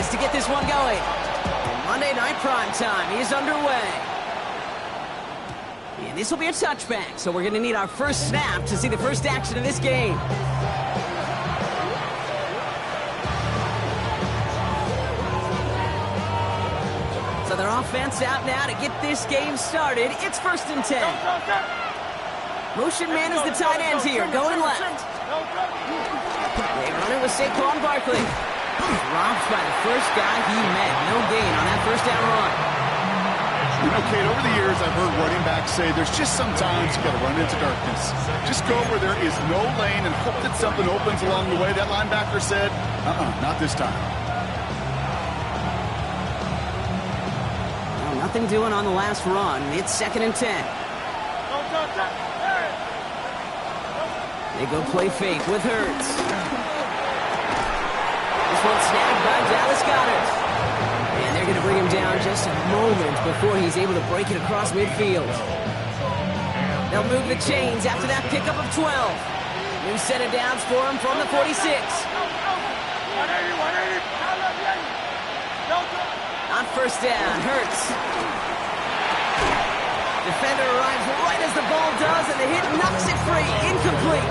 tries to get this one going. And Monday Night Prime Time is underway. And this will be a touchback, so we're going to need our first snap to see the first action of this game. So their offense out now to get this game started. It's 1st and 10. Motion man is the tight end here, going left. They run it with Saquon Barkley. Dropped by the first guy he met. No gain on that first down run. You know, Kate, over the years, I've heard running backs say there's just sometimes you got to run into darkness. Just go where there is no lane and hope that something opens along the way. That linebacker said, not this time. Well, nothing doing on the last run. It's 2nd and 10. They go play fake with Hurts. This one's snapped by Dallas Goedert. And they're going to bring him down just a moment before he's able to break it across midfield. They'll move the chains after that pickup of 12. New set of downs for him from the 46. On first down, Hurts. Defender arrives right as the ball does, and the hit knocks it free. Incomplete.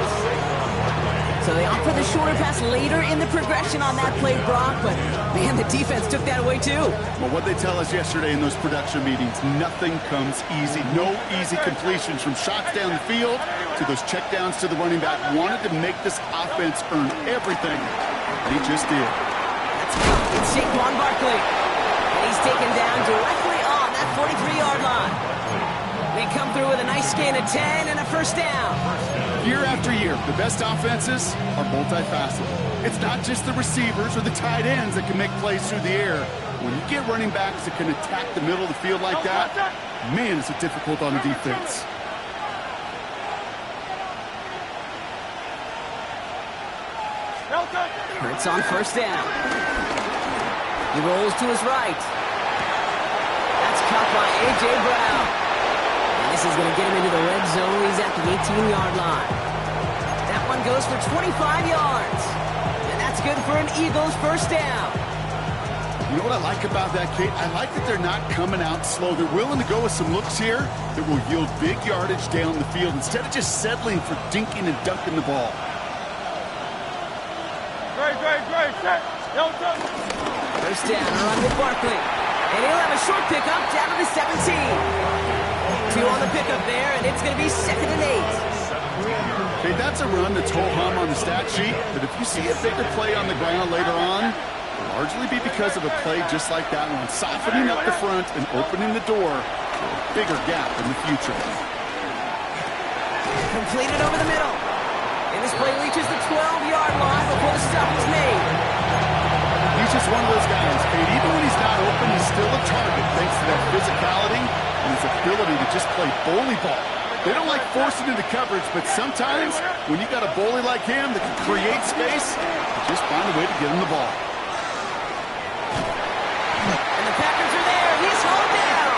So they opt for the shorter pass later in the progression on that play, Brock, but man, the defense took that away too. Well, what they tell us yesterday in those production meetings, nothing comes easy. No easy completions from shots down the field to those checkdowns to the running back. Wanted to make this offense earn everything, and he just did. That's good. It's Saquon Barkley, and he's taken down directly on that 43-yard line. They come through with a nice gain of 10 and a first down. Year after year, the best offenses are multifaceted. It's not just the receivers or the tight ends that can make plays through the air. When you get running backs that can attack the middle of the field like that, man, is it difficult on the defense. Hurts on first down. He rolls to his right. That's caught by A.J. Brown. This is going to get him into the red zone. He's at the 18-yard line. That one goes for 25 yards. And that's good for an Eagles first down. You know what I like about that, Kate? I like that they're not coming out slow. They're willing to go with some looks here that will yield big yardage down the field instead of just settling for dinking and dunking the ball. First down, run with Barkley. And he'll have a short pickup down to the 17. 2 on the pickup there, and it's going to be 2nd and 8. Okay, that's a run that's ho-hum on the stat sheet, but if you see a bigger play on the ground later on, it'll largely be because of a play just like that one, softening up the front and opening the door for a bigger gap in the future. Completed over the middle. And this play reaches the 12-yard line before the stop is made. He's just one of those guys, Kate. Even when he's not open, he's still a target thanks to that physicality and his ability to just play bully ball. They don't like forcing into coverage, but sometimes when you got a bully like him that can create space, you just find a way to get him the ball. And the Packers are there. He's hauled down.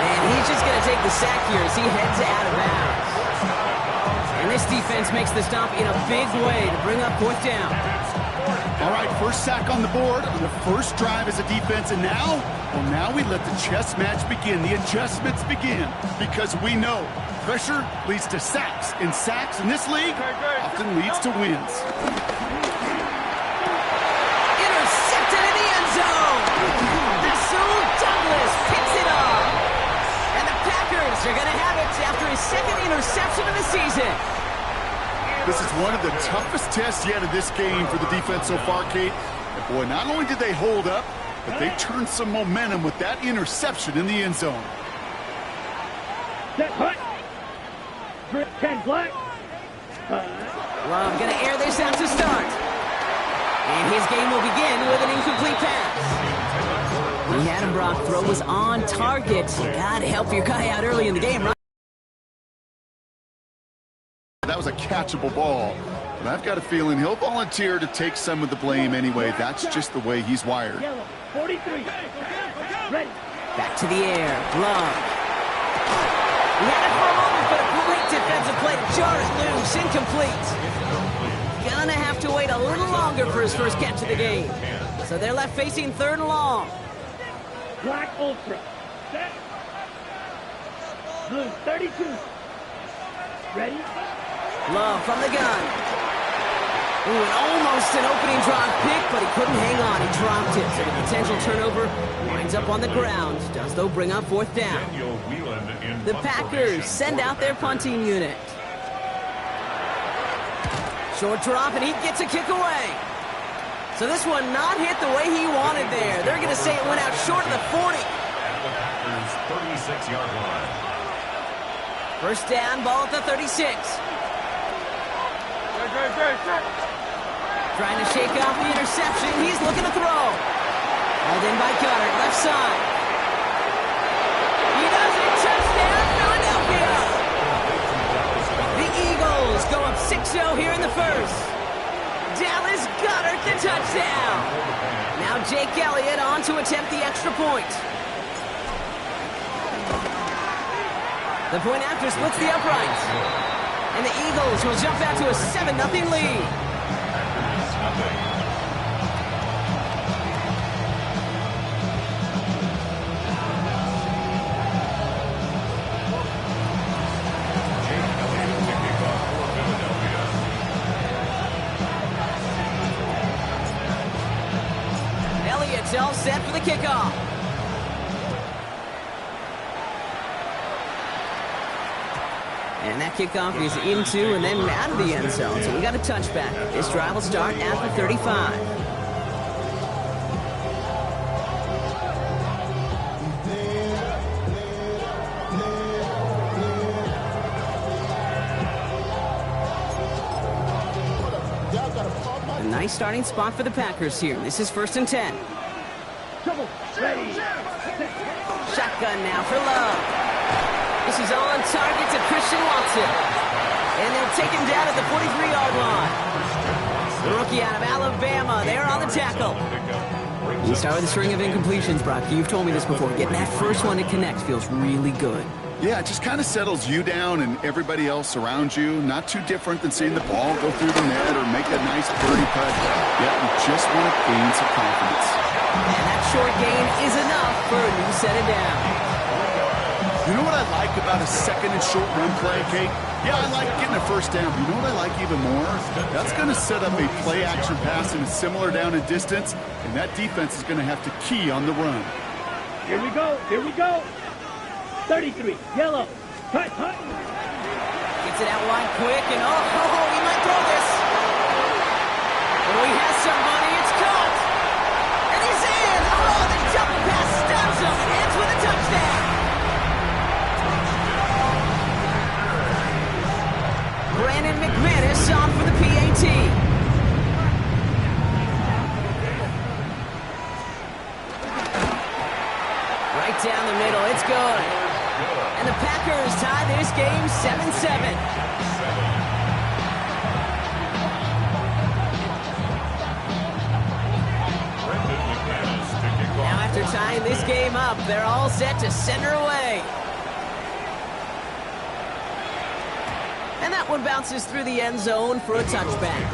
And he's just going to take the sack here as he heads out of bounds. And this defense makes the stop in a big way to bring up 4th down. All right, first sack on the board on the first drive as a defense, and now we let the chess match begin. The adjustments begin because we know pressure leads to sacks, and sacks in this league often leads to wins. Intercepted in the end zone. Rasul Douglas picks it up. And the Packers are going to have it after his 2nd interception of the season. This is one of the toughest tests yet of this game for the defense so far, Kate. And boy, not only did they hold up, but they turned some momentum with that interception in the end zone. Set hut. 10 black. Love going to air this out to start. And his game will begin with an incomplete pass. He had him, Brock. Throw was on target. Gotta help your guy out early in the game, right? That was a catchable ball, but I've got a feeling he'll volunteer to take some of the blame anyway. That's just the way he's wired. 43. Ready. Back to the air. Love. He had it for a moment, but a great defensive play to jar it loose. Incomplete. Gonna have to wait a little longer for his first catch of the game. So So they're left facing 3rd and long. Black Ultra. Set. Blue 32. Ready? Love from the gun. Ooh, and almost an opening drop pick, but he couldn't hang on. He dropped it. So the potential turnover winds up on the ground. Does, though, bring up 4th down. The Packers send out their punting unit. Short drop, and he gets a kick away. So this one not hit the way he wanted there. They're going to say it went out short of the 40. Packers 36-yard line. 1st down, ball at the 36. Trying to shake off the interception. He's looking to throw. Held in by Goddard, left side. He does it. Touchdown, Philadelphia. The Eagles go up 6-0 here in the 1st. Dallas Goddard the touchdown. Now Jake Elliott on to attempt the extra point. The point after splits the uprights. And the Eagles will jump out to a 7-0 lead. Elliott's all set for the kickoff. And that kickoff is into and then out of the end zone. So we got a touchback. This drive will start at the 35. A nice starting spot for the Packers here. This is 1st and 10. Trouble. Ready. Shotgun now for Love. This is on target to Christian Watson. And they'll take him down at the 43-yard line. The rookie out of Alabama, they're on the tackle. We start with a string of incompletions, Brock. You've told me this before. Getting that first one to connect feels really good. Yeah, it just kind of settles you down and everybody else around you. Not too different than seeing the ball go through the net or make a nice birdie putt. Yeah, you just want to gain some confidence. And that short gain is enough for a new set of downs. You know what I like about a 2nd and short run play, Kate? Yeah, I like getting a 1st down. But you know what I like even more? That's going to set up a play-action pass in a similar down and distance, and that defense is going to have to key on the run. Here we go. Here we go. 33. Yellow. Cut. Gets it out wide quick, and he might throw this. Oh, he has somebody. It's caught. And he's in. Oh, the double pass stuns him and ends with a touchdown. Brandon McManus on for the PAT. Right down the middle, it's good. And the Packers tie this game 7-7. Now after tying this game up, they're all set to center away. And that one bounces through the end zone for a touchback.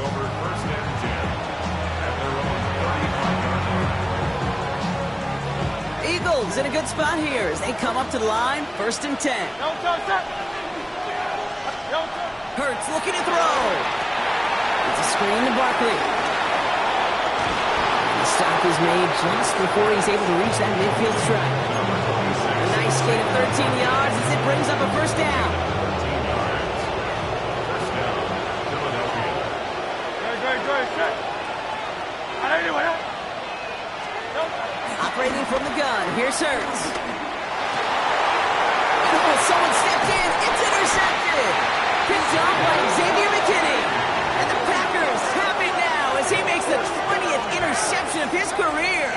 Eagles in a good spot here as they come up to the line, 1st and 10. Hurts looking to throw. It's a screen to Barkley. The stop is made just before he's able to reach that midfield strike. A nice gain of 13 yards as it brings up a 1st down. Operating from the gun, here's Hurts. Oh, someone stepped in, it's intercepted. Picked off by Xavier McKinney. And the Packers have it now as he makes the 20th interception of his career.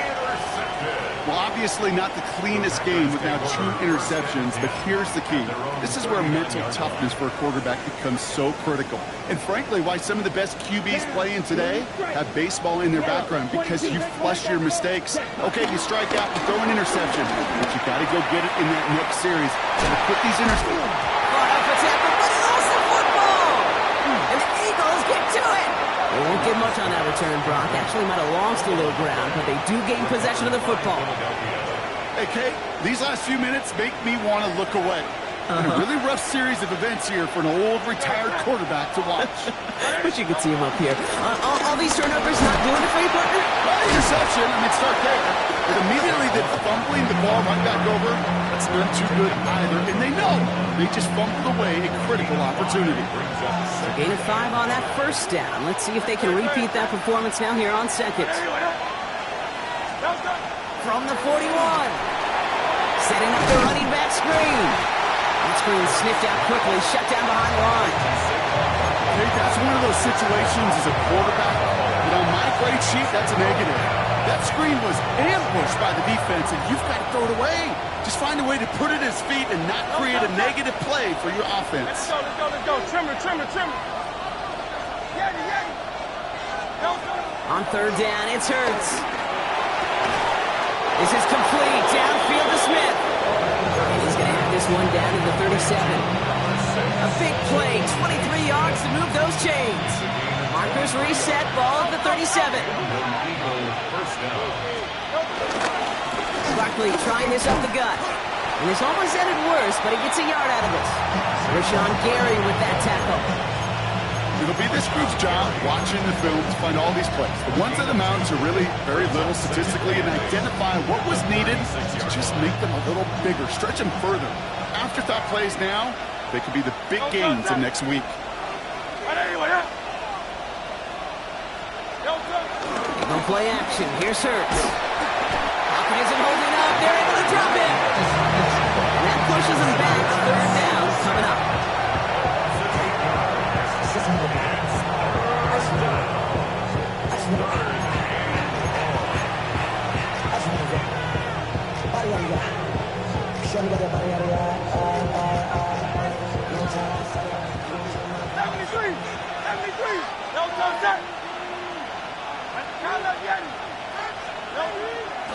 Well, obviously not the cleanest game with now 2 interceptions, but here's the key. This is where mental toughness for a quarterback becomes so critical. And frankly, why some of the best QBs playing today have baseball in their background, because you flush your mistakes. Okay, you strike out, you throw an interception, but you got to go get it in that next series. So to put these interceptions... Far off a tackle, but he lost the football! And the Eagles get to it! They won't get much on that return. return, Brock. Actually might have lost a little ground, but they do gain possession of the football. Hey, Kate, these last few minutes make me want to look away. And a really rough series of events here for an old retired quarterback to watch. Wish you could see him up here. All these turnovers not doing it for you, partner? Well, interception, I mean, start there. But immediately they're fumbling the ball right back over. That's not too good either. And they know they just fumbled away a critical opportunity. So gain of 5 on that first down. Let's see if they can repeat that performance now here on second. From the 41. Setting up the running back screen. That screen sniffed out quickly, shut down behind the line. Hey, that's one of those situations as a quarterback. But on my grade sheet, that's a negative. That screen was ambushed by the defense, and you've got to throw it away. Just find a way to put it at his feet and not create a negative play for your offense. Let's go. Trimmer. On third down, it's Hurts. This is complete. Downfield to Smith. And he's going to have this one down to the 37. A big play, 23 yards to move those chains. Markers reset, ball at the 37. Barkley trying this up the gut. And this almost ended worse, but he gets a yard out of this. Rashawn Gary with that tackle. It'll be this group's job watching the film to find all these plays. The ones that amount to really very little statistically and identify what was needed to just make them a little bigger, stretch them further. Afterthought plays now, they could be the big gains in next week. No play action. Here's Hurts. Falcon isn't holding up. They're able to drop him. And that pushes him back. Third down coming up.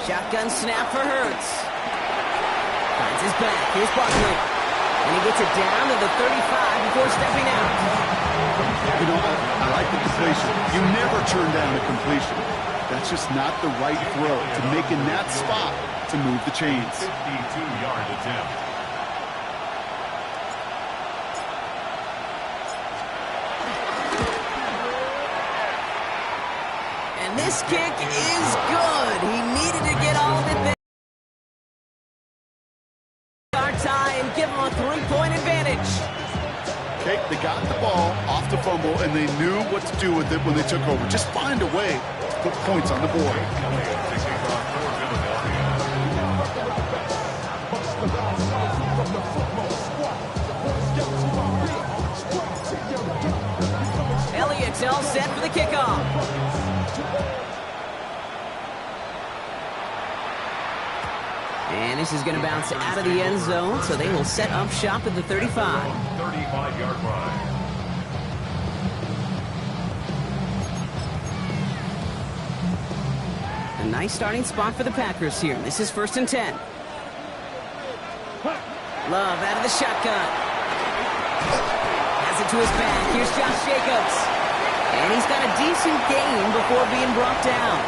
Shotgun snap for Hurts. Finds his back. Here's Barkley. And he gets it down to the 35 before stepping out. You know, I like the completion. You never turn down a completion. That's just not the right throw to make in that spot to move the chains. 52-yard attempt. And this kick is good. He needed to get all of it there. Tie and give him a 3-point advantage. Okay, they got the ball off the fumble, and they knew what to do with it when they took over. Just find a way to put points on the board. Elliott's all set for the kickoff. And this is going to bounce out of the end zone, so they will set up shop at the 35. 35-yard line. A nice starting spot for the Packers here. This is 1st and 10. Love out of the shotgun. Has it to his back. Here's Josh Jacobs. And he's got a decent gain before being brought down.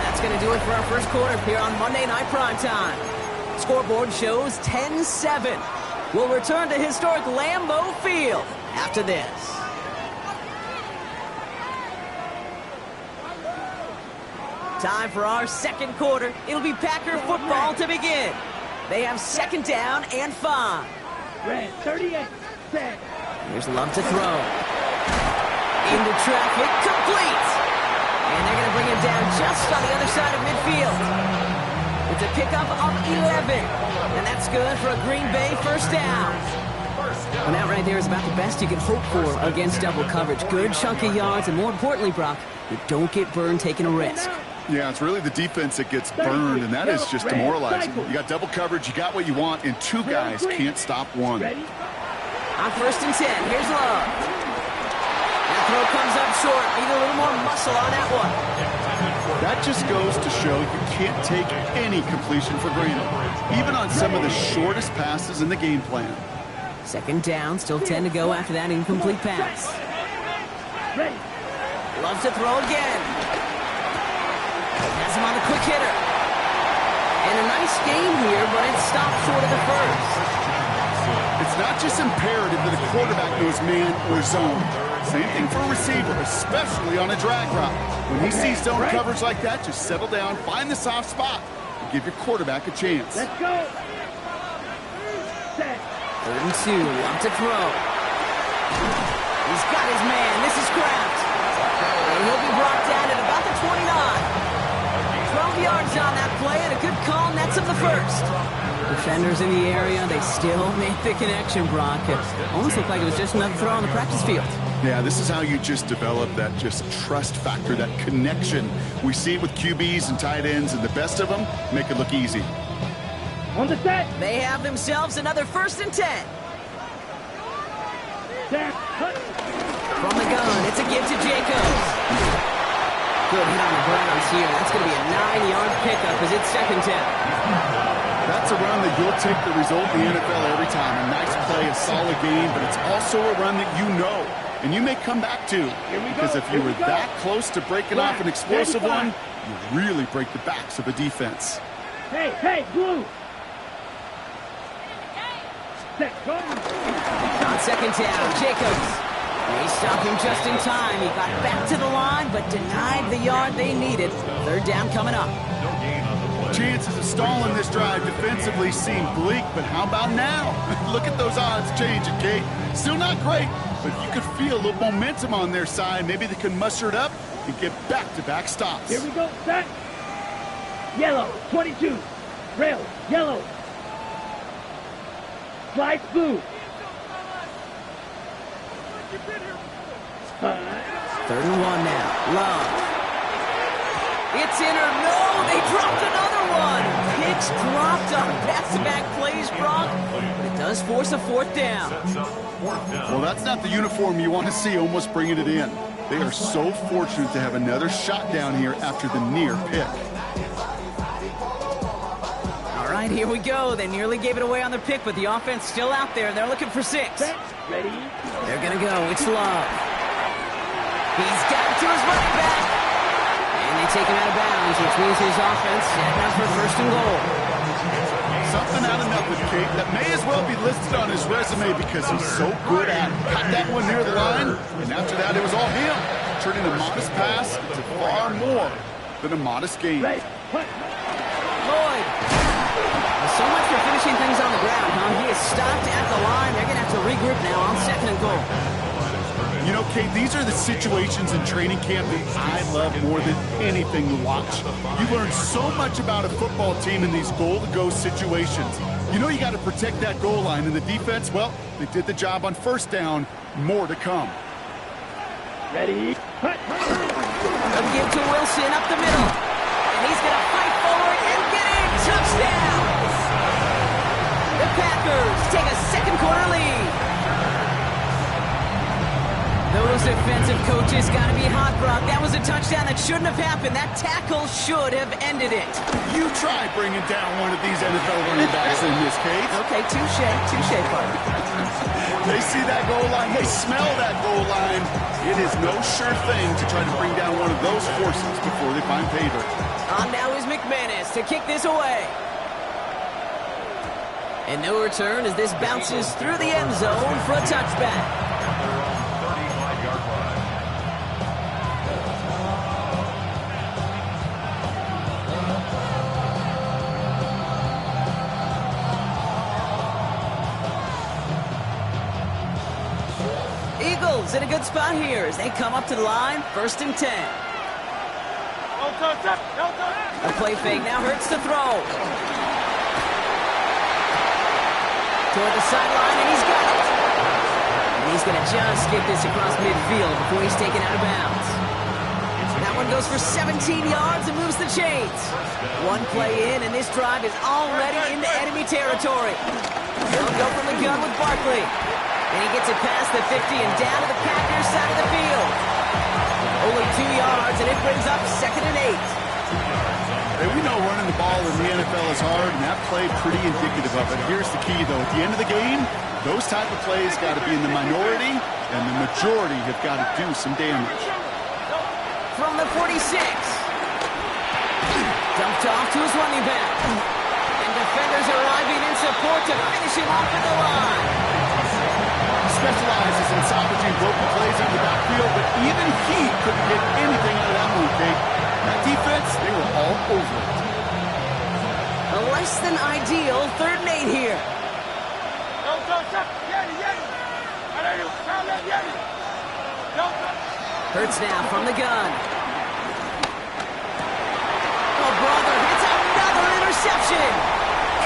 That's going to do it for our first quarter here on Monday Night Primetime. Scoreboard shows 10-7. We'll return to historic Lambeau Field after this. Time for our second quarter. It'll be Packer football to begin. They have 2nd down and 5. Red 38, set. Here's Love to throw. Into traffic, complete. And they're going to bring him down just on the other side of midfield. It's a pickup of 11. And that's good for a Green Bay first down. Well, that right there is about the best you can hope for against double coverage. Good chunk of yards, and more importantly, Brock, you don't get burned taking a risk. Yeah, it's really the defense that gets burned, and that is just demoralizing. You got double coverage, you got what you want, and 2 guys can't stop one. On 1st and 10, here's Love. That throw comes up short. Need a little more muscle on that one. That just goes to show you can't take any completion for granted, even on some of the shortest passes in the game plan. 2nd down, still 10 to go after that incomplete pass. Ready. Loves to throw again. Has him on the quick hitter. And a nice game here, but it stopped short of the first. It's not just imperative that a quarterback knows man or zone. Same thing for a receiver, especially on a drag route. When he sees zone coverage like that, just settle down, find the soft spot, and give your quarterback a chance. Let's go. Set. 3rd and 2, up to throw. He's got his man. This is Kraft. And he'll be brought down at about the 29. 12 yards on that play, and a good call nets him the first. Defenders in the area, they still make the connection, Brock. It almost looked like it was just another throw on the practice field. Yeah, this is how you just develop that just trust factor, that connection. We see it with QBs and tight ends, and the best of them make it look easy. On the set. They have themselves another 1st and 10. Set. Cut. From the gun, it's a give to Jacobs. Good hit on the grounds here. That's going to be a 9-yard pickup as it's 2nd down. That's a run that you'll take the result in the NFL every time. A nice play, a solid game, but it's also a run that you know and you may come back to. Because if you were that close to breaking off an explosive one, you really break the backs of a defense. Hey, blue. Set. Go. On 2nd down, Jacobs. They stopped him just in time. He got back to the line, but denied the yard they needed. 3rd down coming up. Chances of stalling this drive defensively seem bleak, but how about now? Look at those odds changing, Kate. Still not great, but you could feel a little momentum on their side. Maybe they can muster it up and get back-to-back stops. Here we go. Set. Yellow. 22. Rail. Yellow. Slide blue. 3rd and 1 now. Love. It's in or no. They dropped another one. Picks dropped on back-to-back plays, Brock. But it does force a 4th down. Well, that's not the uniform you want to see almost bringing it in. They are so fortunate to have another shot down here after the near pick. All right, here we go. They nearly gave it away on the pick, but the offense still out there. They're looking for 6. Ready. They're going to go. It's Love. He's got it to his running back. And they take him out of bounds, which means his offense set out for 1st and goal. Something out of nothing, Kate, that may as well be listed on his resume because he's so good at it. Got that one near the line, and after that it was all him, turning a modest pass into far more than a modest game. Lloyd. So much for finishing things on the ground, huh? He is stopped at the line. They're going to have to regroup now on 2nd and goal. You know, Kate, these are the situations in training camp that I love more than anything to watch. You learn so much about a football team in these goal-to-go situations. You know you got to protect that goal line, and the defense, well, they did the job on 1st down. More to come. Ready. Cut. A give to Wilson up the middle. And he's going to fight forward and get in. Touchdown! The Packers take a 2nd quarter lead. Those defensive coaches got to be hot, Brock. That was a touchdown that shouldn't have happened. That tackle should have ended it. You try bringing down one of these NFL running backs in this case. Okay, touche, partner. They see that goal line. They smell that goal line. It is no sure thing to try to bring down one of those forces before they find pay dirt. On now is McManus to kick this away. And no return as this bounces through the end zone for a touchback. Eagles in a good spot here as they come up to the line, 1st and 10. A play fake now hurts to throw. Toward the sideline, and he's got it. And he's going to just get this across midfield before he's taken out of bounds. That one goes for 17 yards and moves the chains. One play in, and this drive is already into enemy territory. They'll go from the gun with Barkley. And he gets it past the 50 and down to the Packers side of the field. Only 2 yards, and it brings up 2nd and 8. Hey, we know running the ball in the NFL is hard, and that play pretty indicative of it. Here's the key, though. At the end of the game, those type of plays got to be in the minority, and the majority have got to do some damage. from the 46. Dumped off to his running back. And defenders arriving in support to finish him off at the line. Specializes in salvaging broken plays in the backfield, but even he couldn't get anything out of that move, Kate. That defense, they were all over it. A less than ideal 3rd and 8 here. Hurts now from the gun. Oh, brother, it's another interception.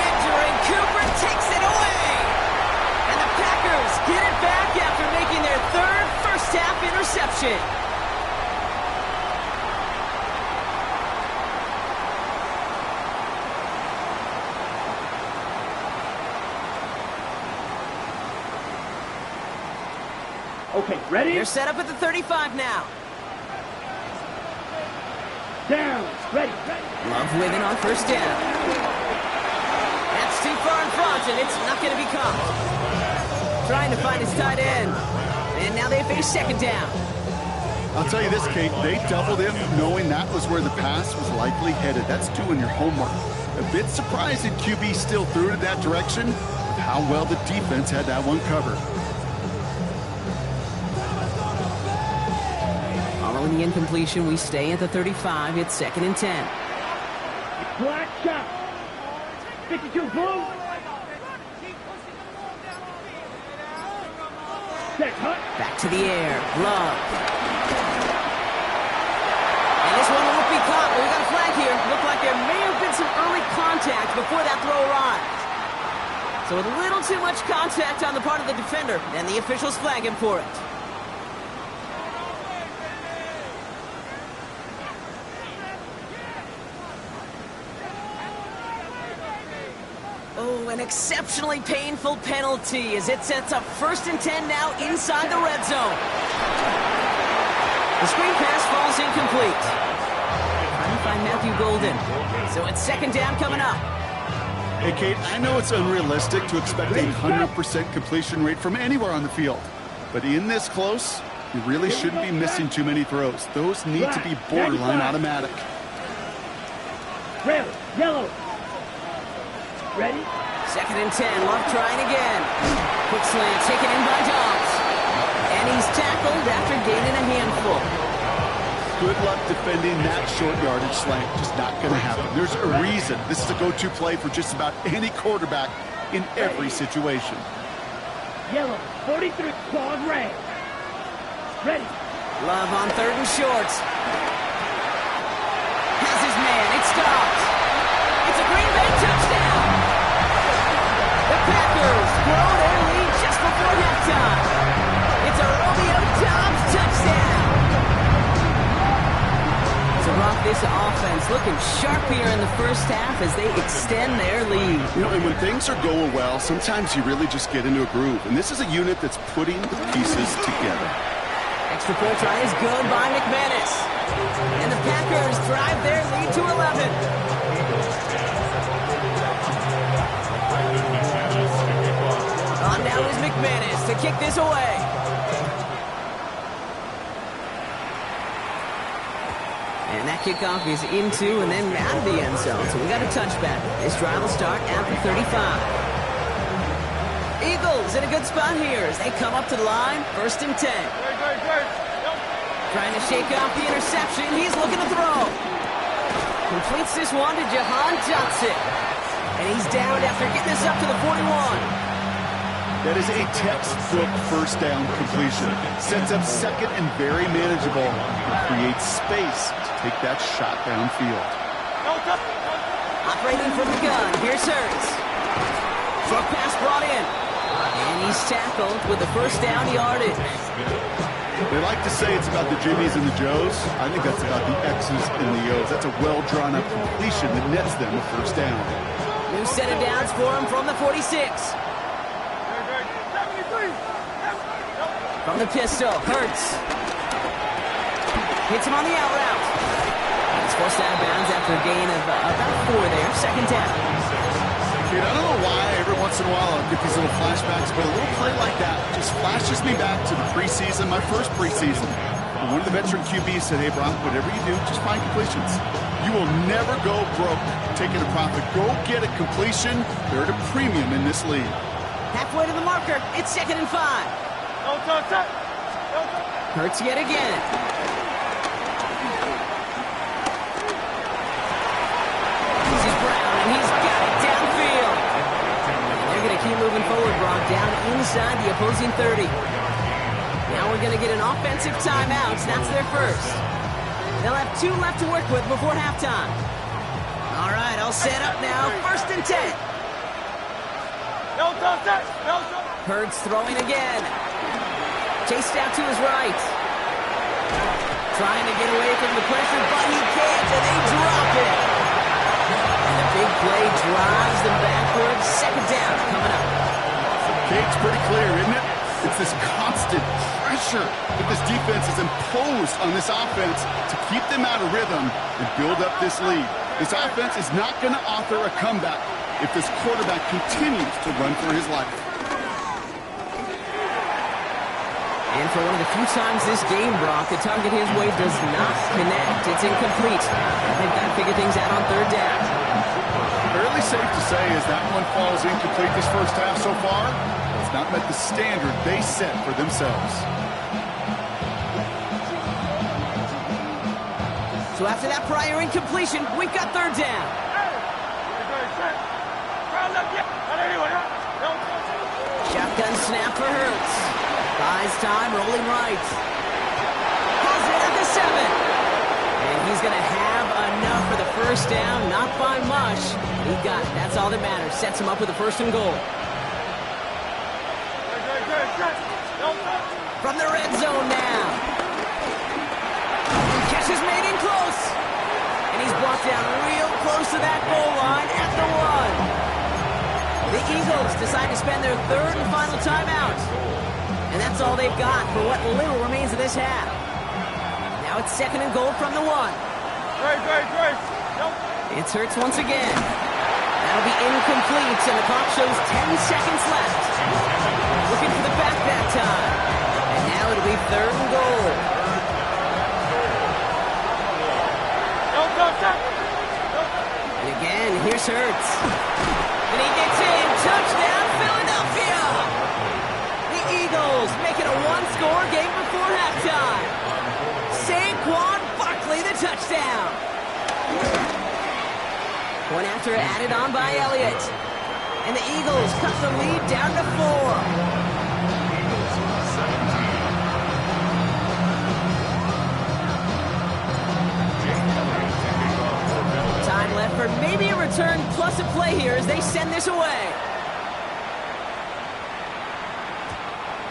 Andrew Cooper takes it away. And the Packers get it back after making their 3rd first-half interception. Okay, ready? They're set up at the 35 now. Down. Ready. Love winning on 1st down. That's too far in front, and it's not going to be caught. Trying to find his tight end. And now they face 2nd down. I'll tell you this, Kate, they doubled him knowing that was where the pass was likely headed. That's doing your homework. A bit surprising QB still threw it that direction, with how well the defense had that one covered. Following the incompletion, we stay at the 35. It's 2nd and 10. Black shot. 52 blue. Set hut. Back to the air. Love. And this one won't be caught, but we got a flag here. Looked like there may have been some early contact before that throw arrived. So a little too much contact on the part of the defender, and the officials flag him for it. Oh, an exceptionally painful penalty as it sets up 1st and 10 now inside the red zone. The screen pass falls incomplete. Trying to find Matthew Golden. So it's 2nd down coming up. Hey, Kate, I know it's unrealistic to expect a 100% completion rate from anywhere on the field. But in this close, you really shouldn't be missing too many throws. Those need to be borderline automatic. Red. Yellow. Ready? 2nd and 10. Love trying again. Quick slant taken in by Dobbs. And he's tackled after gaining a handful. Good luck defending that short yardage slant. Just not going to happen. There's a reason. This is a go-to play for just about any quarterback in every situation. Yellow. 43. Claws red. Ready. Love on 3rd and short. Has his man. It's Dobbs. It's a Green Bay touchdown. The Packers grow their lead just before halftime. It's a Romeo Dobbs touchdown. To rock this offense, looking sharp here in the 1st half as they extend their lead. You know, and when things are going well, sometimes you really just get into a groove. And this is a unit that's putting the pieces together. Extra point try is good by McManus. And the Packers drive their lead to 11. On now is McManus to kick this away. And that kickoff is into and then out of the end zone. So we got a touchback. This drive will start at the 35. Eagles in a good spot here as they come up to the line. 1st and 10. Trying to shake off the interception. He's looking to throw. Completes this one to Jahan Johnson. And he's down after getting this up to the 41. That is a textbook 1st down completion. Sets up 2nd and very manageable. And creates space to take that shot downfield. Operating from the gun. Here's Hurts. Short pass brought in. And he's tackled with the 1st down yardage. They like to say it's about the Jimmies and the Joes. I think that's about the X's and the O's. That's a well-drawn-up completion that nets them a 1st down. New set of downs for him from the 46. From the pistol, Hurts. Hits him on the out route. He's forced out of bounds after a gain of about 4 there. 2nd down. Dude, I don't know why every once in a while I'll get these little flashbacks, but a little play like that just flashes me back to the preseason, my 1st preseason. But one of the veteran QBs said, hey, Brock, whatever you do, just find completions. You will never go broke taking a profit. Go get a completion. They're at a premium in this league. Halfway to the marker. It's 2nd and 5. Hurts yet again. This is Brown, and he's got it downfield. They're going to keep moving forward, Brock, down inside the opposing 30. Now we're going to get an offensive timeout. That's their first. They'll have 2 left to work with before halftime. All right, all set up now. 1st and 10. Hurts throwing again. Chased out to his right. Trying to get away from the pressure, but he can't, and they drop it. And the big play drives them backwards. 2nd down coming up. Kate's pretty clear, isn't it? It's this constant pressure that this defense has imposed on this offense to keep them out of rhythm and build up this lead. This offense is not going to author a comeback if this quarterback continues to run for his life. And for one of the few times this game, Brock, the target his way does not connect. It's incomplete. They've got to figure things out on 3rd down. Fairly safe to say as that one falls incomplete this first half so far, it's not met the standard they set for themselves. So after that prior incompletion, we've got 3rd down. Shotgun snap for Hurts. Buys time, rolling right. Has it at the 7. And he's going to have enough for the 1st down. Not by much. He got it. That's all that matters. Sets him up with a 1st and goal. From the red zone now. Catch is made in close. And he's brought down real close to that goal line at the 1. The Eagles decide to spend their 3rd and final timeout. And that's all they've got for what little remains of this half. Now it's 2nd and goal from the 1. It's Hurts once again. That'll be incomplete, and the clock shows 10 seconds left. Looking for the back that time. And now it'll be 3rd and goal. And again, here's Hurts. And he gets in. Touchdown, Philadelphia! The Eagles make it a 1-score game before halftime. Saquon Barkley, the touchdown. Point after added on by Elliott. And the Eagles cut the lead down to 4. Time left for maybe a return plus a play here as they send this away.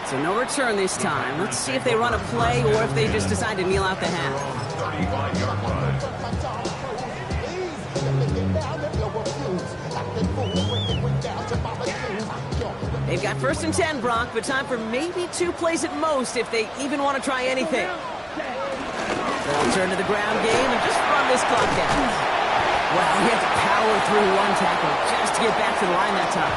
So no return this time. Let's see if they run a play or if they just decide to kneel out the half. 35-yard line. They've got 1st and 10, Brock, but time for maybe 2 plays at most if they even want to try anything. They'll turn to the ground game and just run this clock down. Well, he had to power through 1 tackle just to get back to the line that time.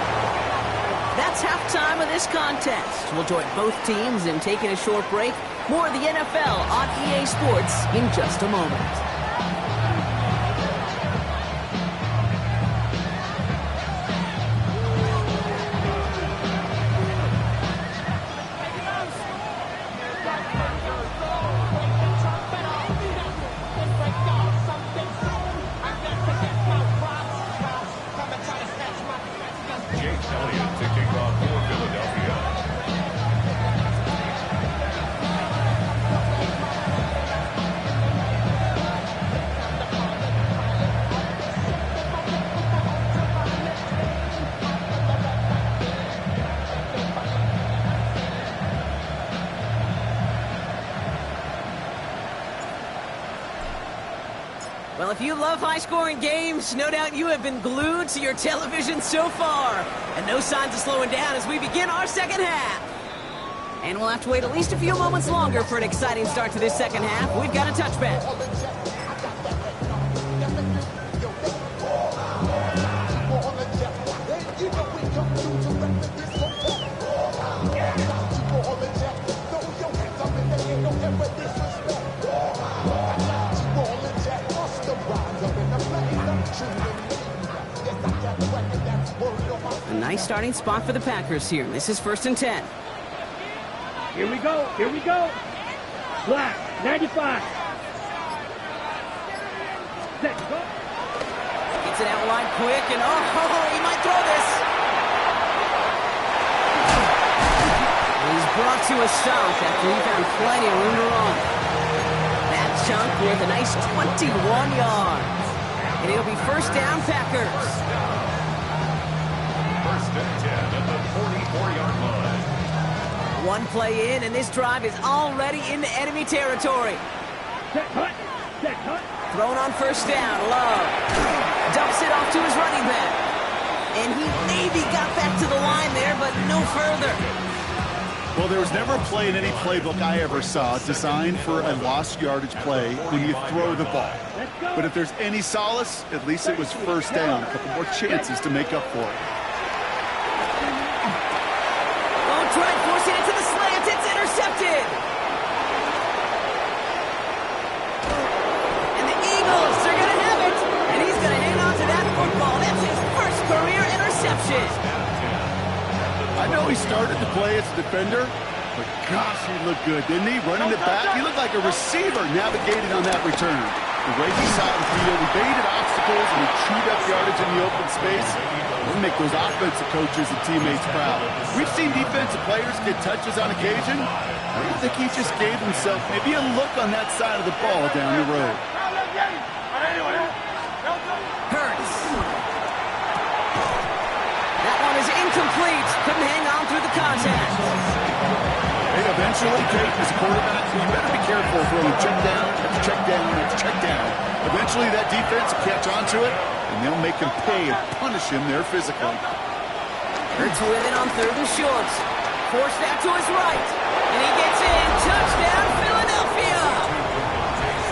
That's halftime of this contest. We'll join both teams in taking a short break. More of the NFL on EA Sports in just a moment. Elliott to kick off for Philadelphia. Well, if you love high-scoring games, no doubt you have been glued to your television so far. And no signs of slowing down as we begin our second half. And we'll have to wait at least a few moments longer for an exciting start to this second half. We've got a touchback. nice starting spot for the Packers here. This is 1st and 10. Here we go. Here we go. Black, 95. Set, go. Gets it out wide quick, and he might throw this. He's brought to a stop after he found plenty of room to run. That chunk with a nice 21 yards. And it'll be 1st down, Packers. 1st and 10 at the 44-yard line. One play in, and this drive is already into enemy territory. Set, cut. Set, cut. Thrown on 1st down, Love. Dumps it off to his running back. And he maybe got back to the line there, but no further. Well, there was never a play in any playbook I ever saw designed for a lost yardage play when you throw the ball. But if there's any solace, at least it was 1st down. A couple more chances to make up for it. Try forcing it to the slant. It's intercepted. And the Eagles are going to have it. And he's going to hang on to that football. That's his 1st career interception. I know he started to play as a defender, but gosh, he looked good, didn't he? Running it back, he looked like a receiver navigating on that return. The way he saw the field, he baited obstacles and he chewed up yardage in the open space. We'll make those offensive coaches and teammates proud. We've seen defensive players get touches on occasion. I don't think he just gave himself maybe a look on that side of the ball down the road. Hurts. That one is incomplete. Couldn't hang on through the contact. Hey, eventually, Kate, as a quarterback, you better be careful throwing check down, after check down, after check down. Eventually, that defense will catch on to it, and they'll make him pay and punish him there physically. Hurts with it on 3rd and short. Forced out to his right. And he gets in. Touchdown, Philadelphia.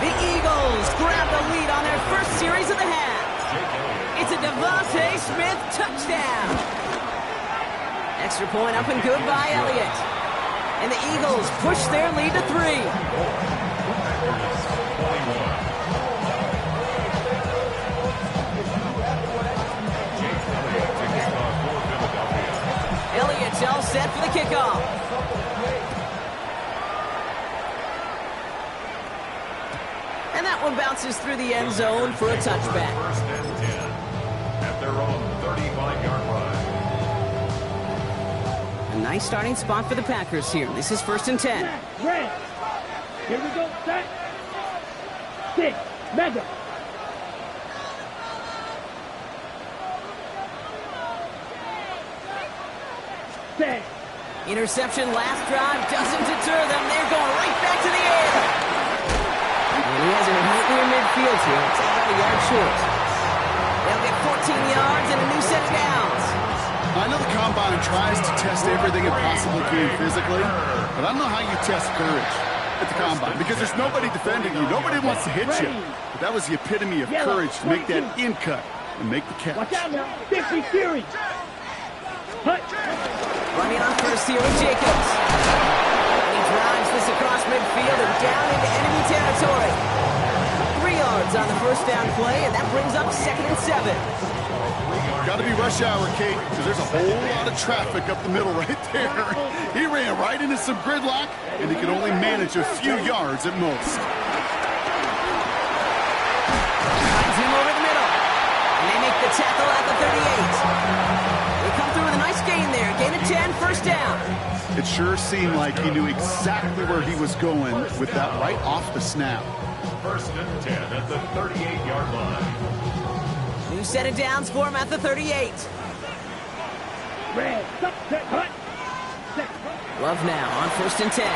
The Eagles grab the lead on their 1st series of the half. It's a Devontae Smith touchdown. Extra point up and good by Elliott. And the Eagles push their lead to 3. Elliott's all set for the kickoff. And that one bounces through the end zone for a touchback. 1st and 10 at their own 35-yard line. A nice starting spot for the Packers here. This is 1st and 10. Red. Here we go. Set. 6. Mega. Set. Interception last drive doesn't deter them. They're going right back to the air. And he has it right near midfield here. It's about a yard short. They'll get 14 yards and a new set of downs. I know the Combine tries to test everything it possibly can physically, but I don't know how you test courage at the Combine because there's nobody defending you. Nobody wants to hit you. But that was the epitome of courage to make that in cut and make the catch. Watch out now. 50 series. Hut. Running on 1st here with Jacobs. And he drives this across midfield and down into enemy territory. 3 yards on the 1st down play, and that brings up 2nd and 7. Got to be rush hour, Kate, because there's a whole lot of traffic up the middle right there. He ran right into some gridlock, and he could only manage a few yards at most. Finds him over the middle. And they make the tackle at the 38. They come through with a nice gain there. Gain of 10, 1st down. It sure seemed like he knew exactly where he was going with that right off the snap. 1st and 10 at the 38-yard line. New set of downs for him at the 38. Red. Set. Hut. Set. Love now on 1st and 10.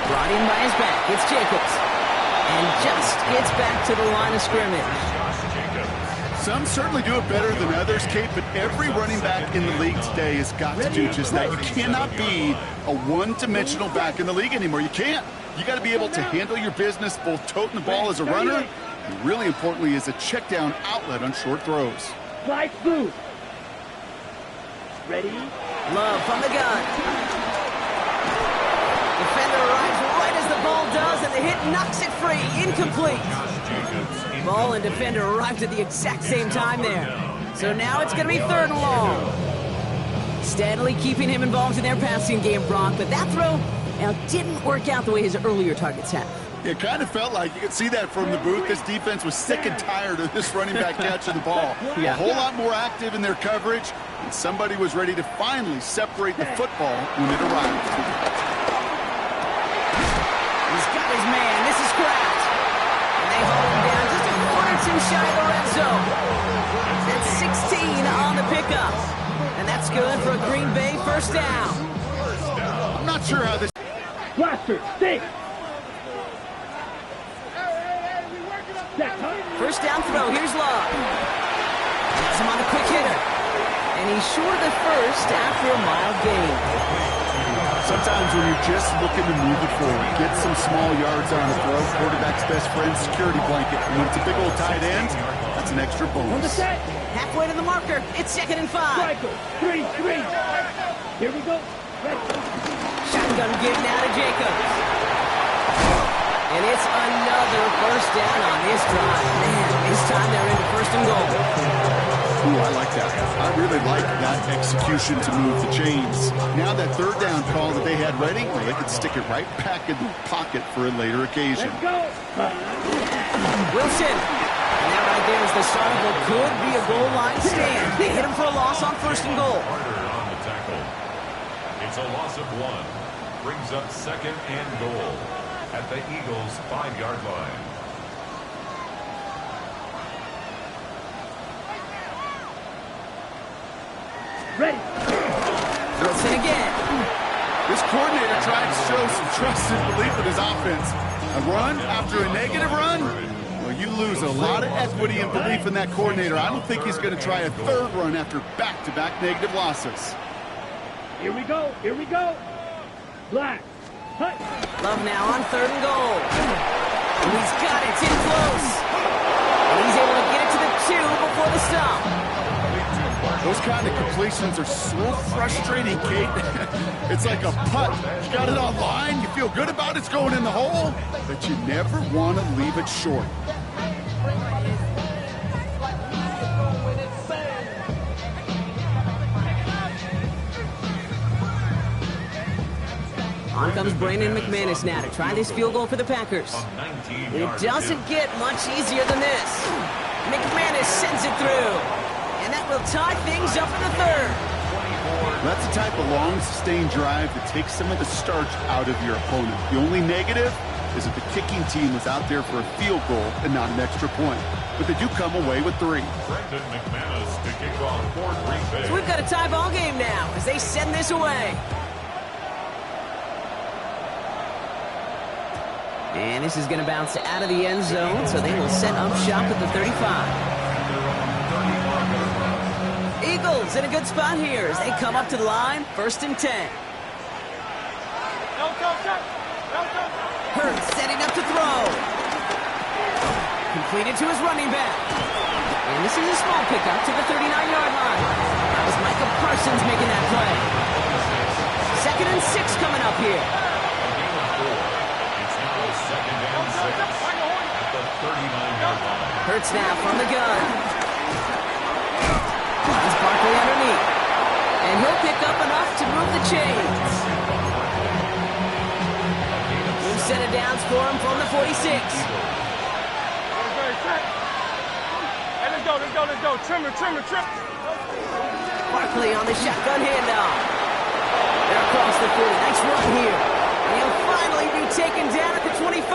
Brought in by his back. It's Jacobs. And just gets back to the line of scrimmage. Some certainly do it better than others, Kate, but every running back in the league today has got to do just that. You cannot be a one-dimensional back in the league anymore. You can't. You got to be able to handle your business, both toting the ball as a runner, and really importantly, as a check-down outlet on short throws. Slide through. Ready? Love from the gun. Defender arrives right as the ball does, and the hit knocks it free. Incomplete. Ball and defender arrived at the exact same time there. So now it's going to be 3rd and long. Steadily keeping him involved in their passing game, Brock, but that throw didn't work out the way his earlier targets have. It kind of felt like you could see that from the booth. This defense was sick and tired of this running back catching the ball. Yeah. A whole lot more active in their coverage, and somebody was ready to finally separate the football when it arrived. He's got his man. This is Kraft. And they hold him down just a foot or two shy of the red zone. That's 16 on the pickup. And that's good for a Green Bay first down. I'm not sure how this... Blaster, stick. First down throw. Here's Love. Has him on the quick hitter. And he's short of the first after a mild gain. Sometimes when you're just looking to move it forward, get some small yards on the throw, quarterback's best friend, security blanket. And when it's a big old tight end, that's an extra On the bonus. set. Halfway to the marker. It's 2nd and 5. Striker. 3-3. Here we go. Shotgun give now to Jacobs. And it's another first down on this drive. Man, this time they're into 1st and goal. Ooh, I like that. I really like that execution to move the chains. Now that 3rd down call that they had ready, well, they could stick it right back in the pocket for a later occasion. Let's go. Wilson. And that right there is the start of what could be a goal line stand. They hit him for a loss on 1st and goal. Carter on the tackle. It's a loss of 1. Brings up 2nd and goal at the Eagles' 5-yard line. Ready. Wilson again. This coordinator tried to show some trust and belief in his offense. A run after a negative run? Well, you lose a lot of equity and belief in that coordinator. I don't think he's going to try a 3rd run after back-to-back negative losses. Here we go. Here we go. Black. Hut. Love now on 3rd and goal. And he's got it. It's in close. And he's able to get it to the 2 before the stop. Those kind of completions are so frustrating, Kate. It's like a putt. You got it on line, you feel good about it's going in the hole, but you never want to leave it short. On comes Brandon McManus now to try this field goal for the Packers. It doesn't get much easier than this. McManus sends it through. And that will tie things up in the 3rd. That's the type of long, sustained drive that takes some of the starch out of your opponent. The only negative is that the kicking team was out there for a field goal and not an extra point. But they do come away with 3. Brandon McManus to kick off for Green Bay. So we've got a tie ball game now as they send this away. And this is going to bounce out of the end zone, so they will set up shop at the 35. Eagles in a good spot here as they come up to the line, 1st and 10. Hurts setting up to throw. Completed to his running back. And this is a small pickup to the 39-yard line. That was Micah Parsons making that play. 2nd and 6 coming up here. It's now 2nd and 6 at the 39-yard line. Hurts now from the gun. He's Barkley underneath. And he'll pick up enough to move the chains. We've set it down for him from the 46. Hey, let's go. Trimmer. Barkley on the shotgun handoff. They're across the 40. Nice run here. And he'll finally be taken down at the 25.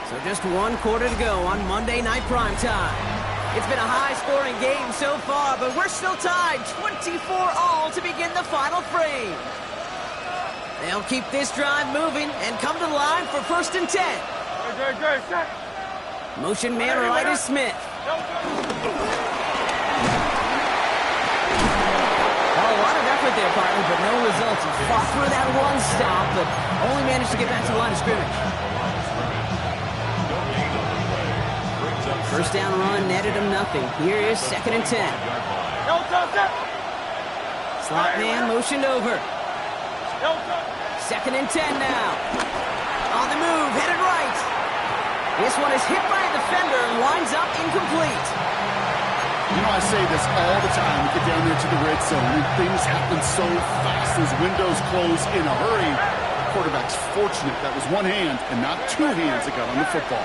So just 1 quarter to go on Monday Night Primetime. It's been a high-scoring game so far, but we're still tied 24-all to begin the final frame. They'll keep this drive moving and come to the line for 1st and 10. Good. Motion man right is Smith. A lot of effort there, partner, but no results. He fought through that 1 stop, but only managed to get back to the line of scrimmage. First down run netted him nothing. Here is 2nd and 10. Slot man motioned over. 2nd and 10 now. On the move, headed right. This one is hit by a defender and winds up incomplete. You know, I say this all the time. We get down there to the red zone, and things happen so fast. Those windows close in a hurry. The quarterback's fortunate that was one hand and not two hands that got on the football.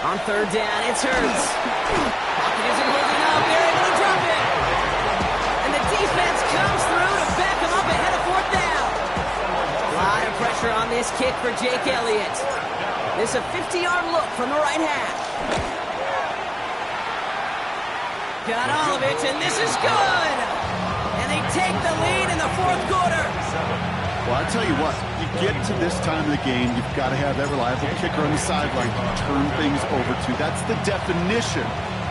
On third down, it's Hurts. Pocket isn't holding up. They're able to drop it. And the defense comes through to back them up ahead of fourth down. A lot of pressure on this kick for Jake Elliott. This is a 50-yard look from the right half. Got all of it, and this is good! And they take the lead in the fourth quarter. Well, I tell you what, you get to this time of the game, you've got to have that reliable kicker on the sideline to turn things over to. That's the definition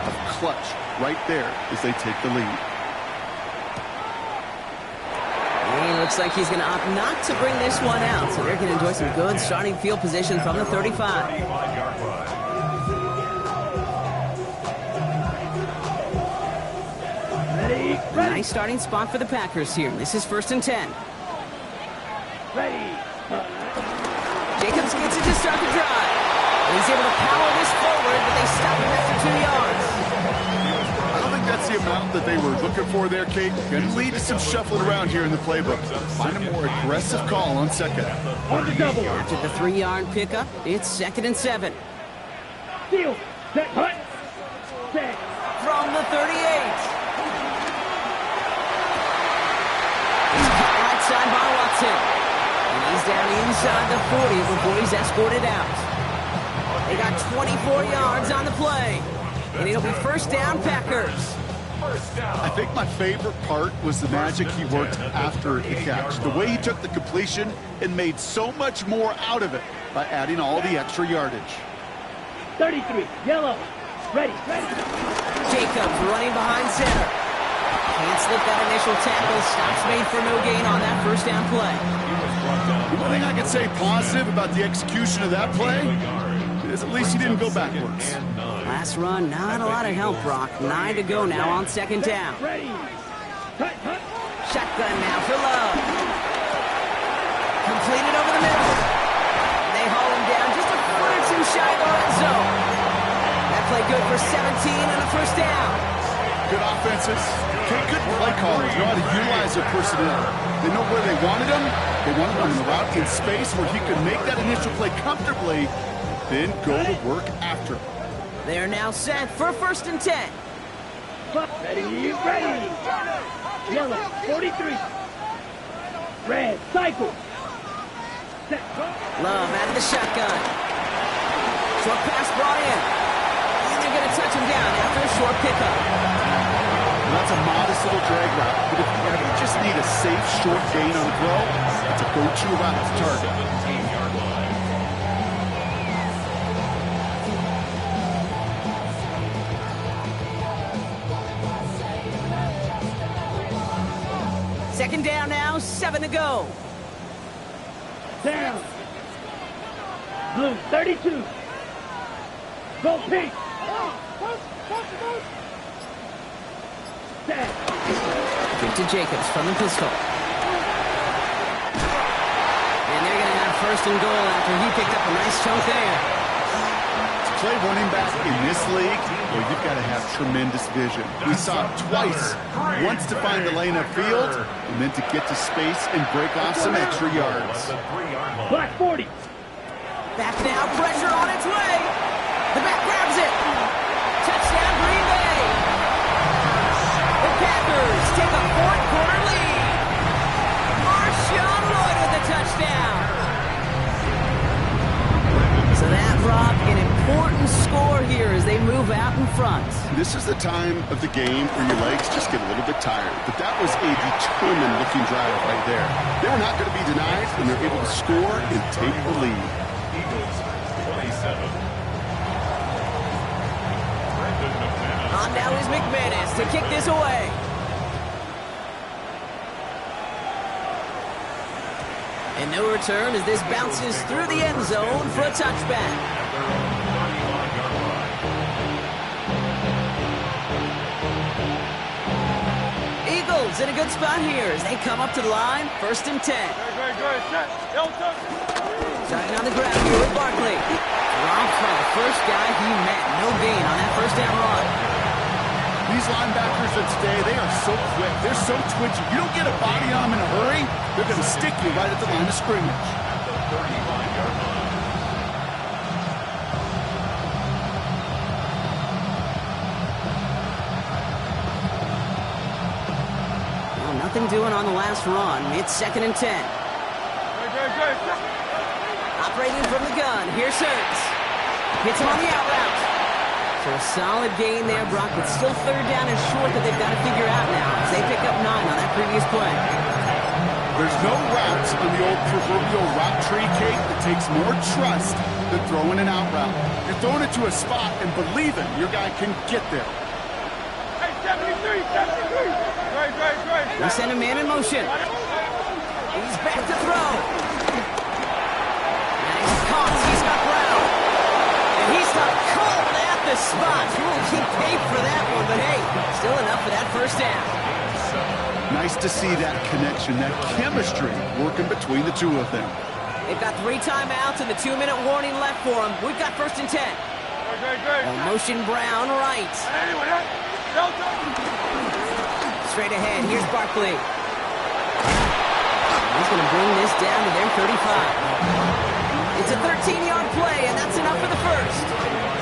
of clutch right there as they take the lead. And it looks like he's going to opt not to bring this one out, so they're going to enjoy some good starting field position from the 35. Nice starting spot for the Packers here. This is 1st and 10. Ready. Jacobs gets it to start the drive. And he's able to power this forward, but they stop him after 2 yards. I don't think that's the amount that they were looking for there, Kate. Going to lead to some shuffling around here in the playbook. Find a more aggressive call on second. On the double. After the 3-yard pickup, it's 2nd and 7. Steal. Set. Hut. Set. From the 38. Right side by Watson. And he's down inside the 40 before he's escorted out. They got 24 yards on the play. And it'll be 1st down, Packers. I think my favorite part was the magic he worked after the catch. The way he took the completion and made so much more out of it by adding all the extra yardage. 33. Yellow. Ready. Jacobs running behind center. Can't slip that initial tackle. Stops made for no gain on that 1st down play. The one thing I can say positive about the execution of that play is at least he didn't go backwards. Last run, not a lot of help, Brock. 9 to go now on 2nd down. Ready. Hut. Shotgun now for Love. Completed over the middle. They haul him down just a foot or two shy of the red zone. That play good for 17 and a 1st down. Good offenses. Good play callers know how to utilize their personnel. They know where they wanted him. They wanted him in the route in space where he could make that initial play comfortably, then go to work after. They're now set for 1st and 10. Ready. Yellow. 43. Red. Cycle. Set. Love out of the shotgun. Short pass brought in. And they're going to touch him down after a short pickup. That's a modest little drag route, but if you ever just need a safe, short gain on the throw, it's a go-to route to target. 17-yard line. 2nd down now, 7 to go. Down. Blue. 32. Go pink. Give to Jacobs from the pistol. And they're going to have 1st and goal after he picked up a nice chunk there. To play running back in this league, well, you've got to have tremendous vision. We saw it twice. Once to find the lane upfield, and then to get to space and break off some extra yards. Black 40. Back now, pressure on its way. The back grabs it. Touchdown, Green Bay. The Packers take a 4th-quarter lead. Marshawn Lloyd with the touchdown. So that, Rob, an important score here as they move out in front. This is the time of the game where your legs just get a little bit tired. But that was a determined-looking drive right there. They were not going to be denied, and they're able to score and take the lead. Eagles 27. On now is McManus to kick this away. And no return as this bounces through the end zone for a touchback. Eagles in a good spot here as they come up to the line, 1st and 10. Good. Set. Yellow touch. Starting on the ground here with Barkley. Dropped by the first guy he met. No gain on that first down run. These linebackers of today, they are so quick. They're so twitchy. You don't get a body on them in a hurry, they're going to stick you right at the line of scrimmage. At the 35-yard line. Well, nothing doing on the last run. It's 2nd and 10. Operating from the gun. Here's Hurts. Hits him on the out route. So a solid gain there, Brock, but still 3rd down and short that they've got to figure out now as they pick up 9 on that previous play. There's no routes on the old proverbial route tree, Kate, that takes more trust than throwing an out route. You're throwing it to a spot and believing your guy can get there. Hey, 73, 73. Great. They send a man in motion. He's back to throw. And he's caught. He's got Brown. And he's stopped cold at the spot. He won't keep paid for that one, but hey, still enough for that first down. Nice to see that connection, that chemistry working between the two of them. They've got 3 timeouts and the 2-minute warning left for them. We've got 1st and 10. Great. Motion Brown right. Straight ahead, here's Barkley. He's going to bring this down to their 35. It's a 13-yard play, and that's enough for the first.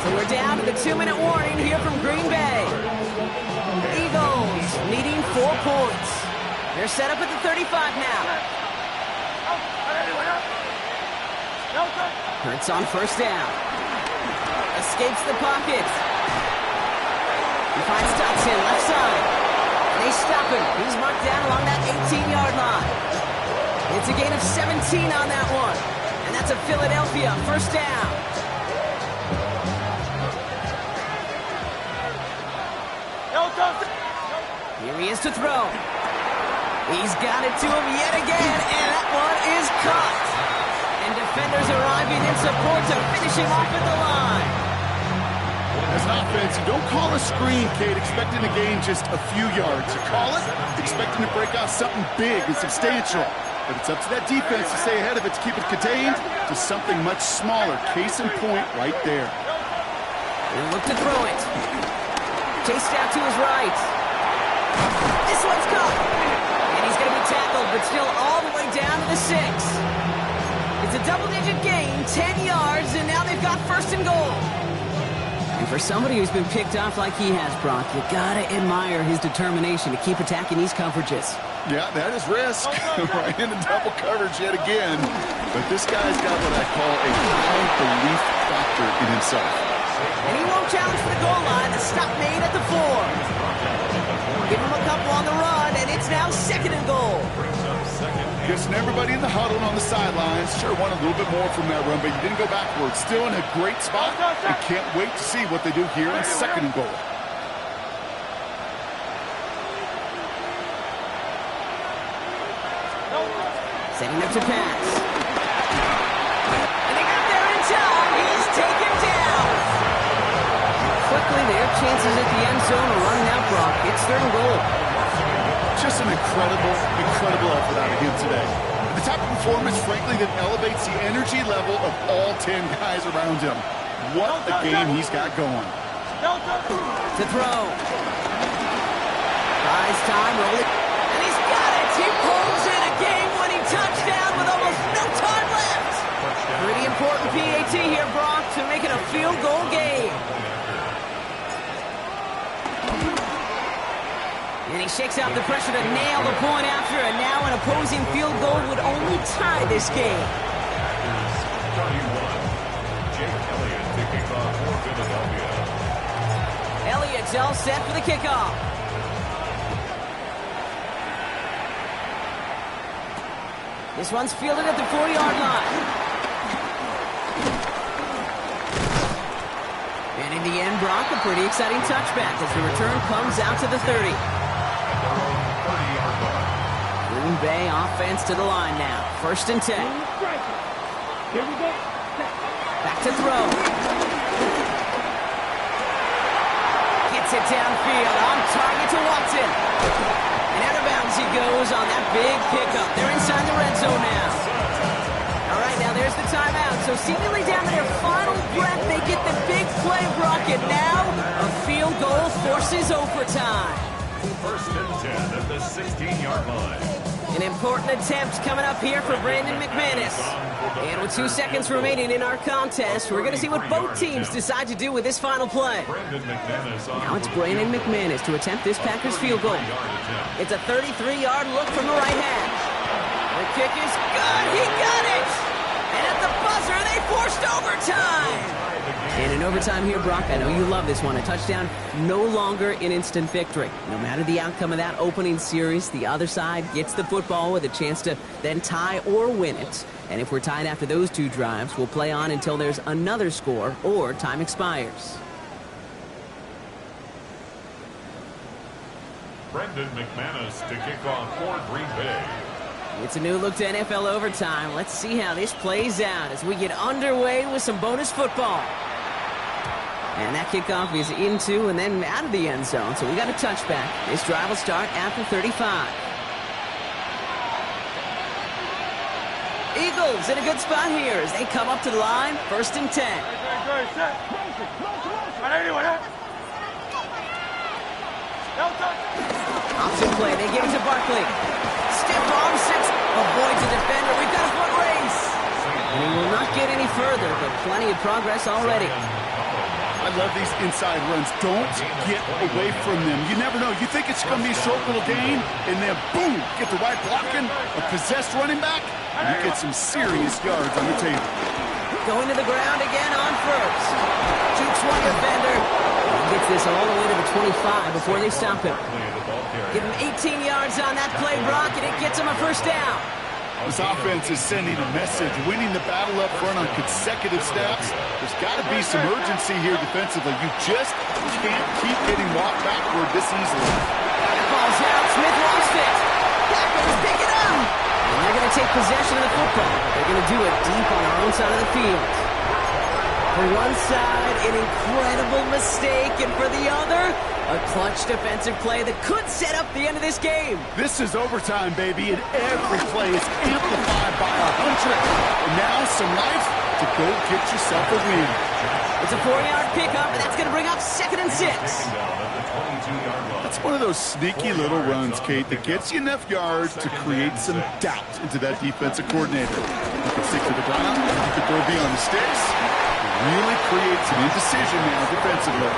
So we're down to the 2-minute warning here from Green Bay. Eagles needing 4 points. They're set up at the 35 now. Hurts on first down. Escapes the pocket. He finds Dotson left side. And they stop him. He's marked down along that 18-yard line. It's a gain of 17 on that one. And that's a Philadelphia first down. Here he is to throw. He's got it to him yet again, and that one is caught. And defenders arriving in support to finish him off at the line. As an offense, you don't call a screen, Kate, expecting to gain just a few yards. You call it expecting to break out something big and substantial. But it's up to that defense to stay ahead of it, to keep it contained to something much smaller. Case in point right there. He'll look to throw it. Chased out to his right. This one's caught. And he's going to be tackled, but still all the way down to the 6. It's a double-digit gain, 10 yards, and now they've got 1st and goal. And for somebody who's been picked off like he has, Brock, you gotta admire his determination to keep attacking these coverages. Yeah, that is risk. Right into double coverage yet again. But this guy's got what I call a high belief factor in himself. And he won't challenge for the goal line. The stop made at the 4. Give him a couple on the run, and it's now 2nd and goal. Kissing everybody in the huddle and on the sidelines. Sure wanted a little bit more from that run, but you didn't go backwards. Still in a great spot. And can't wait to see what they do here in 2nd and goal. Setting up to pass. And they got there in time. He's taken down. Quickly, their chances at the end zone are running out, Brock. It's 3rd and goal. Just an incredible effort out of him today. The type of performance, frankly, that elevates the energy level of all 10 guys around him. What a game he's got going. To throw. Buys time, rolling. And he's got it. He pulls in a game-winning touchdown with almost no time left. Pretty important PAT here, Brock, to make it a field goal game. And he shakes out the pressure to nail the point after, and now an opposing field goal would only tie this game. 31. Jake Elliott to kick off for Philadelphia. Elliott's all set for the kickoff. This one's fielded at the 40-yard line. And in the end, Brock, a pretty exciting touchback as the return comes out to the 30. Green Bay offense to the line now. 1st and 10. Here we go. Back to throw. Gets it downfield. On target to Watson. And out of bounds he goes on that big pickup. They're inside the red zone now. All right, now there's there's the timeout. So seemingly down to their final breath, they get the big play, Brock, and now a field goal forces overtime. First and 10 at the 16-yard line. An important attempt coming up here for Brandon McManus. And with 2 seconds remaining in our contest, we're going to see what both teams decide to do with this final play. Now it's Brandon McManus to attempt this Packers field goal. It's a 33-yard look from the right hash. The kick is good. He got it. And at the buzzer, they forced overtime. And in overtime here, Brock, I know you love this one. A touchdown, no longer an instant victory. No matter the outcome of that opening series, the other side gets the football with a chance to then tie or win it. And if we're tied after those 2 drives, we'll play on until there's another score or time expires. Brendan McManus to kick off for Green Bay. It's a new look to NFL overtime. Let's see how this plays out as we get underway with some bonus football. And that kickoff is into and then out of the end zone, so we got a touchback. This drive will start after 35. Eagles in a good spot here as they come up to the line, 1st and 10. Option play, they give it to Barkley. Stiff arm, 6, avoids a defender. We've got a foot race. And he will not get any further, but plenty of progress already. I love these inside runs. Don't get away from them. You never know. You think it's going to be a short little gain, and then boom, get the right blocking, a possessed running back, and you get some serious yards on the table. Going to the ground again on first. Jukes one defender. He gets this all the way to the 25 before they stop him. Give him 18 yards on that play, Brock, and it gets him a first down. This offense is sending a message, winning the battle up front on consecutive snaps. There's got to be some urgency here defensively. You just can't keep getting walked backward this easily. That ball's out. Smith lost it. Packers pick it up. And they're going to take possession of the football. They're going to do it deep on our own side of the field. For one side, an incredible mistake, and for the other, a clutch defensive play that could set up the end of this game. This is overtime, baby, and every play is amplified by 100. And now some life to go get yourself a win. It's a 4-yard pickup, and that's going to bring up 2nd and 6. That's one of those sneaky little runs, Kate, that gets you enough yards to create some doubt into that defensive coordinator. You can stick to the ground, you can throw beyond the sticks. It really creates an indecision now defensively.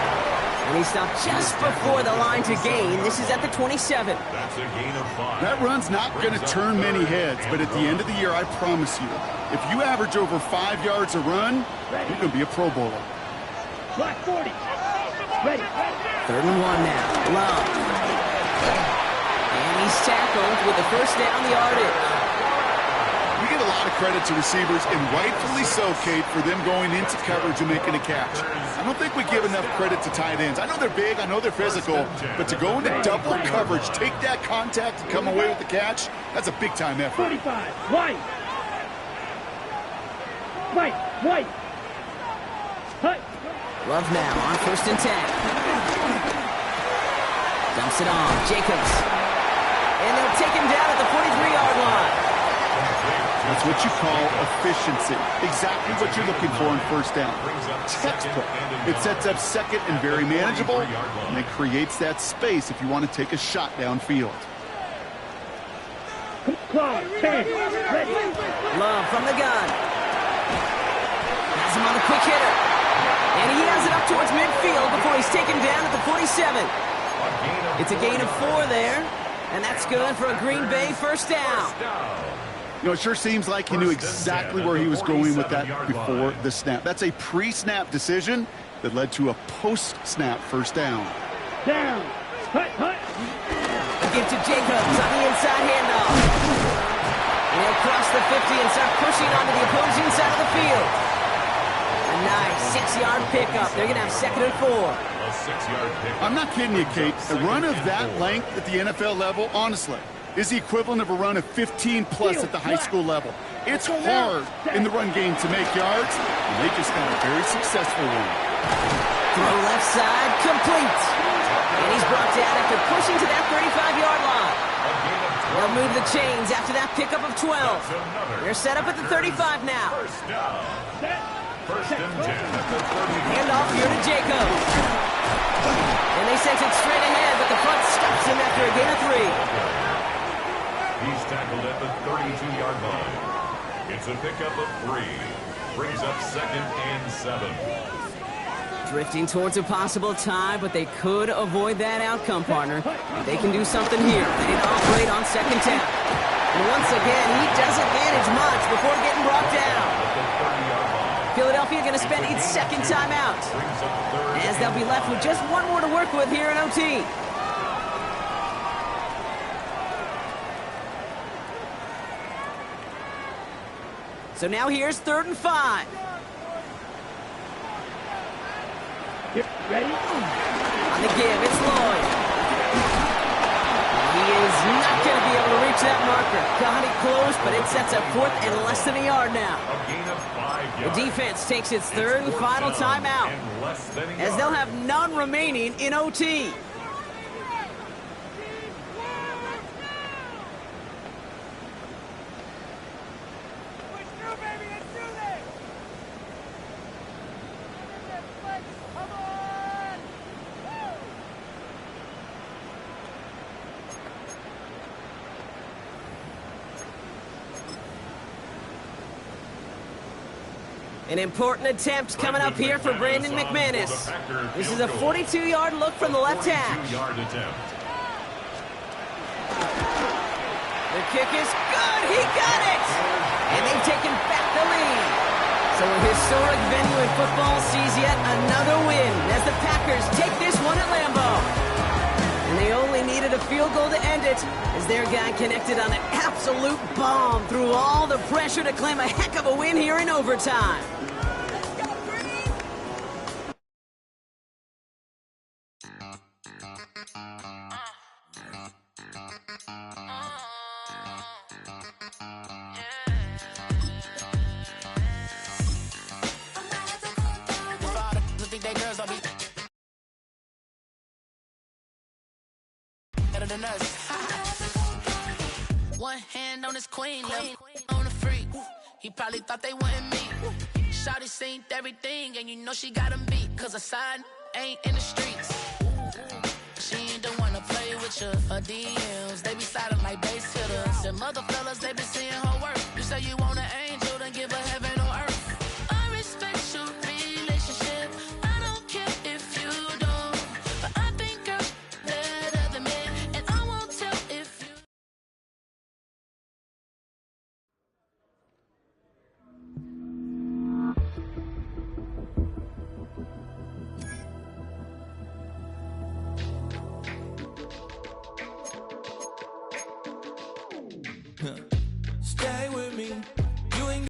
And he stopped just before the line to gain. This is at the 27. That's a gain of 5. That run's not going to turn many heads, but at the end of the year, I promise you, if you average over 5 yards a run, you're going to be a Pro Bowler. Black 40. Ready. 3rd and 1 now. Love. And he's tackled with the first down yardage. We give a lot of credit to receivers, and rightfully so, Kate, for them going into coverage and making a catch. I don't think we give enough credit to tight ends. I know they're big, I know they're physical, but to go into double coverage, take that contact, and come away with the catch, that's a big-time effort. 45. White. White. Hut. Love now on 1st and 10. Dumps it off. Jacobs. And they'll take him down at the 43-yard line. That's what you call efficiency. Exactly what you're looking for in first down. Textbook. It sets up 2nd and very manageable, and it creates that space if you want to take a shot downfield. Claw. 10. Ready. Love from the gun. Has him on the quick hitter. And he has it up towards midfield before he's taken down at the 47. It's a gain of 4 there, and that's good for a Green Bay first down. You know, it sure seems like he knew exactly where he was going with that before the snap. That's a pre-snap decision that led to a post-snap first down. Down. Hut. A give to Jacobs on the inside handoff. And he'll cross the 50 and start pushing onto the opposing side of the field. A nice 6-yard pickup. They're going to have 2nd and 4. A 6-yard pickup. I'm not kidding you, Kate. A run of that length at the NFL level, honestly, is the equivalent of a run of 15-plus at the high school level. It's hard in the run game to make yards, and they just got a very successful one. Throw left side, complete. And he's brought down after pushing to that 35-yard line. They'll They'll move the chains after that pickup of 12. They're set up at the 35 now. First down. First and 10 at the 30. Hand off here to Jacob. And they sent it straight ahead, but the front stops him after a gain of 3. He's tackled at the 32-yard line. It's a pickup of 3. Brings up second and 7. Drifting towards a possible tie, but they could avoid that outcome, partner. They can do something here. They didn't operate on second down. And once again, he doesn't manage much before getting brought down. Philadelphia going to spend its second timeout, as they'll be left with just one more to work with here in OT. So now here's 3rd and 5. Get ready. On the give, it's Lloyd. He is not going to be able to reach that marker. Got it close, but it sets up 4th and less than a yard now. A gain of 5 yards. The defense takes its 3rd and final timeout, as they'll have none remaining in OT. An important attempt coming up here for Brandon McManus. This is a 42-yard look from the left hash. The kick is good. He got it. And they've taken back the lead. So a historic venue in football sees yet another win as the Packers take this one at Lambeau. And they only needed a field goal to end it, as their guy connected on an absolute bomb through all the pressure to claim a heck of a win here in overtime. Than us. One hand on his queen, left on the freak. He probably thought they wanted me. Shawty seen everything, and you know she got him beat. Cause her side ain't in the streets. She ain't the one to play with you. Her DMs, they be silent like base hitters. Them other fellas, they be seeing her work. You say you want an angel, then give her heaven on earth. I respect your relationship. I don't care if you don't. But I think girl better than me. And I won't tell if you.